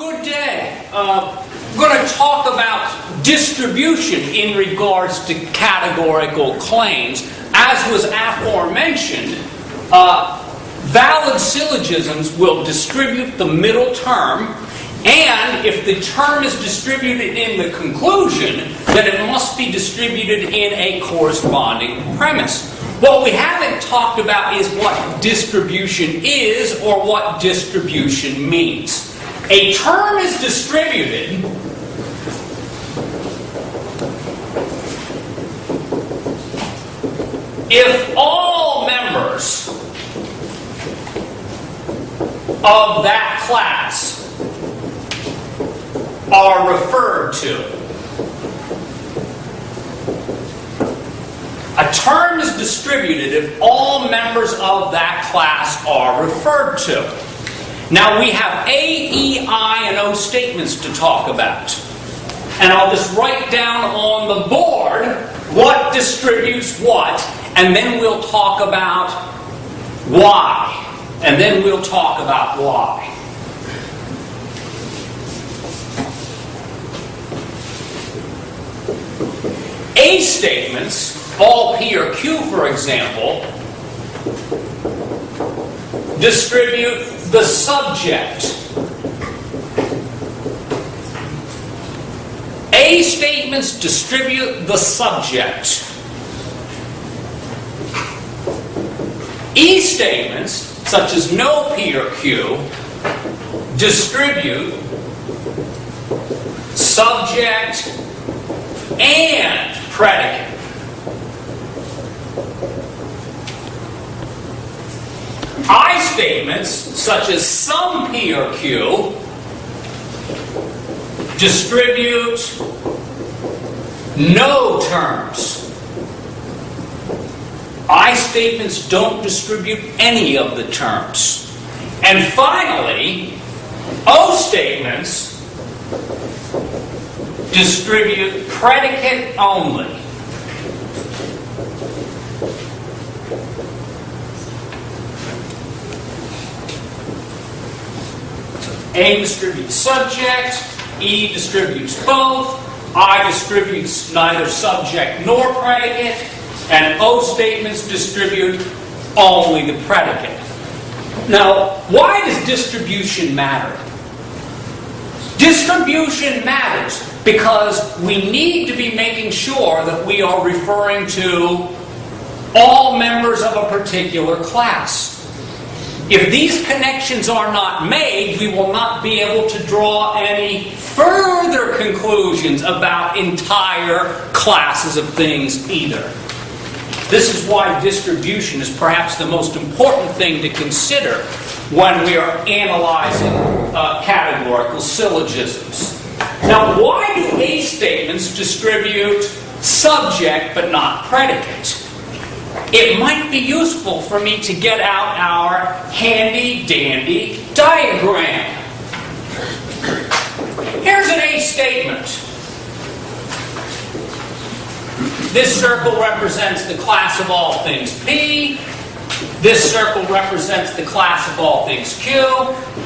Good day. We're going to talk about distribution in regards to categorical claims. As was aforementioned, valid syllogisms will distribute the middle term, and if the term is distributed in the conclusion, then it must be distributed in a corresponding premise. What we haven't talked about is what distribution is or what distribution means. A term is distributed if all members of that class are referred to. A term is distributed if all members of that class are referred to. Now we have A, E, I, and O statements to talk about. And I'll just write down on the board what distributes what, and then we'll talk about why. And then we'll talk about why. A statements, all P or Q for example, distribute the subject. A statements distribute the subject. E statements, such as no P or Q, distribute subject and predicate. I statements, such as some P or Q, distribute no terms. I statements don't distribute any of the terms. And finally, O statements distribute predicate only. A distributes subject, E distributes both, I distributes neither subject nor predicate, and O statements distribute only the predicate. Now, why does distribution matter? Distribution matters because we need to be making sure that we are referring to all members of a particular class. If these connections are not made, we will not be able to draw any further conclusions about entire classes of things either. This is why distribution is perhaps the most important thing to consider when we are analyzing categorical syllogisms. Now, why do A statements distribute subject but not predicate? It might be useful for me to get out our handy-dandy diagram. Here's an A statement. This circle represents the class of all things P. This circle represents the class of all things Q.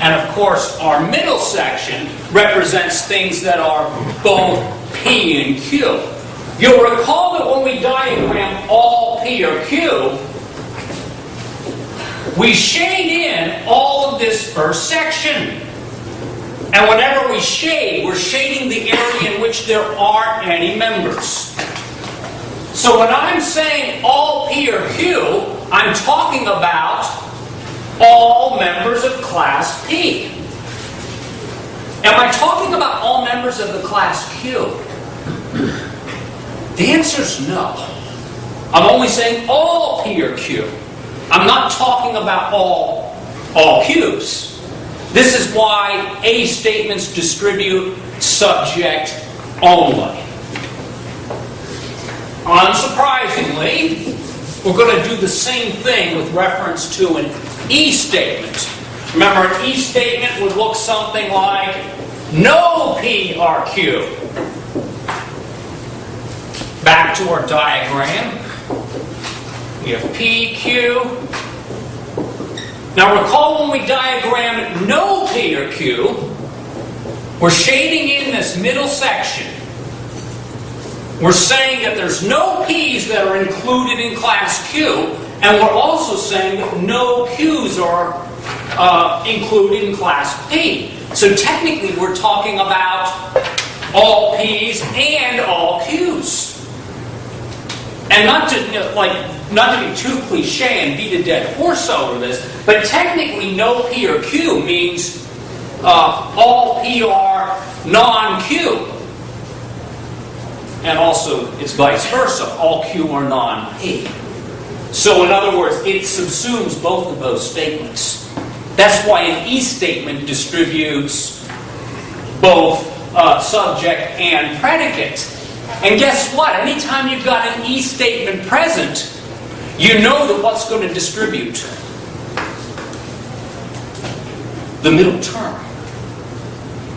And of course, our middle section represents things that are both P and Q. You'll recall that when we diagram all P or Q, we shade in all of this first section. And whenever we shade, we're shading the area in which there aren't any members. So when I'm saying all P or Q, I'm talking about all members of class P. Am I talking about all members of the class Q? The answer is no. I'm only saying all P or Q. I'm not talking about all Q's. This is why A statements distribute subject only. Unsurprisingly, we're going to do the same thing with reference to an E statement. Remember, an E statement would look something like no P or Q. Back to our diagram. We have P, Q. Now recall when we diagrammed no P or Q, We're shading in this middle section. We're saying that there's no P's that are included in class Q, and we're also saying that no Q's are included in class P. So technically we're talking about all P's and all Q's. And not to be too cliche and beat a dead horse over this, but technically no P or Q means all P are non-Q. And also it's vice versa, all Q are non-P. So in other words, it subsumes both of those statements. That's why an E statement distributes both subject and predicate. And guess what? Anytime you've got an E statement present, you know that what's going to distribute? The middle term.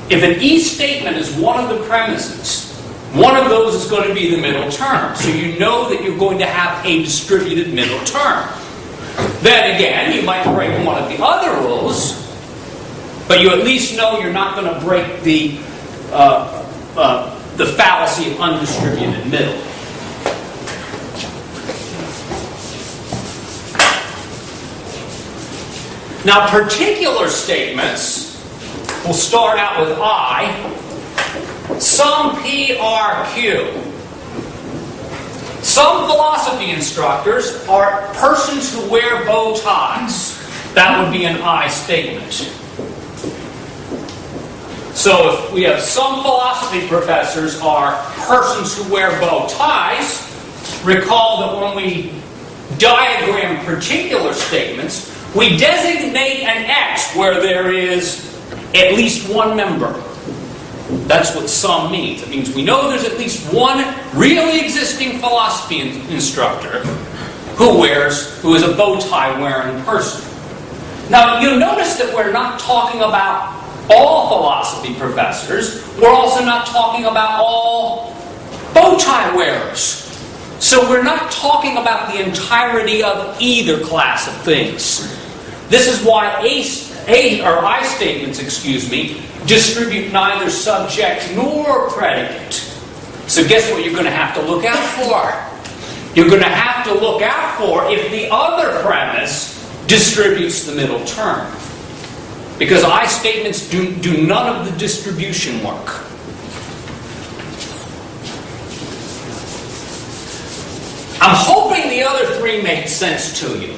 If an E statement is one of the premises, one of those is going to be the middle term. So you know that you're going to have a distributed middle term. Then again, you might break one of the other rules, but you at least know you're not going to break the fallacy of undistributed middle. Now, particular statements will start out with I. Some P are Q. Some philosophy instructors are persons who wear bow ties. That would be an I statement. So if we have some philosophy professors are persons who wear bow ties, recall that when we diagram particular statements, we designate an X where there is at least one member. That's what some means. It means we know there's at least one really existing philosophy instructor who is a bow tie wearing person. Now you'll notice that we're not talking about all philosophy professors. We're also not talking about all bow tie wearers. So we're not talking about the entirety of either class of things. This is why I statements, distribute neither subject nor predicate. So guess what you're going to have to look out for? You're going to have to look out for if the other premise distributes the middle term. Because I statements do none of the distribution work. I'm hoping the other three make sense to you.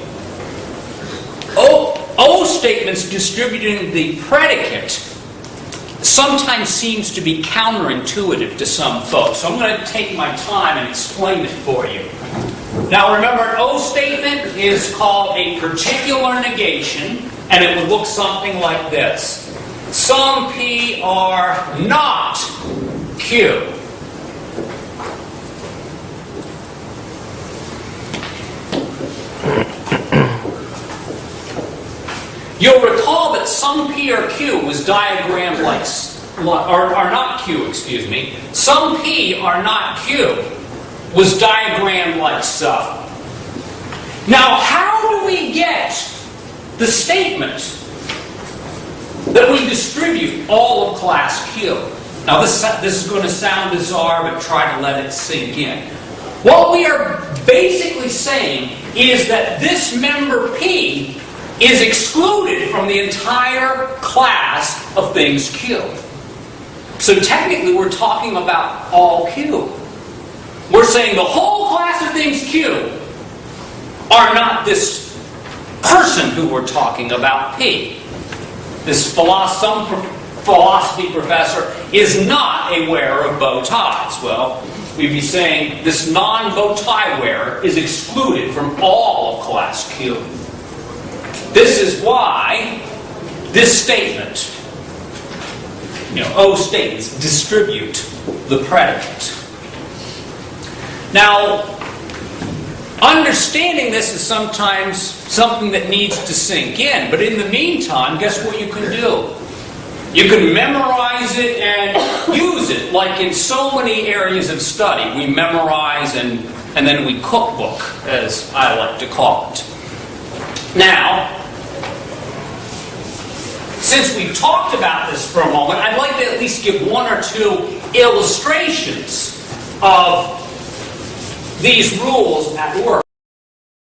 O statements distributing the predicate sometimes seems to be counterintuitive to some folks. So I'm going to take my time and explain it for you. Now remember, an O statement is called a particular negation, and it would look something like this. Some P are not Q. You'll recall that some P or Q was diagrammed like, or not Q, Some P are not Q was diagrammed like so. Now, how do we get the statement that we distribute all of class Q? Now, this is going to sound bizarre, but try to let it sink in. What we are basically saying is that this member P is excluded from the entire class of things Q. So technically we're talking about all Q. We're saying the whole class of things Q are not this person who we're talking about, P. Some philosophy professor is not a wearer of bow ties. Well, we'd be saying this non-bow tie wearer is excluded from all of class Q. This is why this statement, O statements, distribute the predicate. Now, understanding this is sometimes something that needs to sink in, but in the meantime, guess what you can do? You can memorize it and use it, like in so many areas of study. We memorize and then we cookbook, as I like to call it. Now, since we've talked about this for a moment, I'd like to at least give one or two illustrations of these rules at work.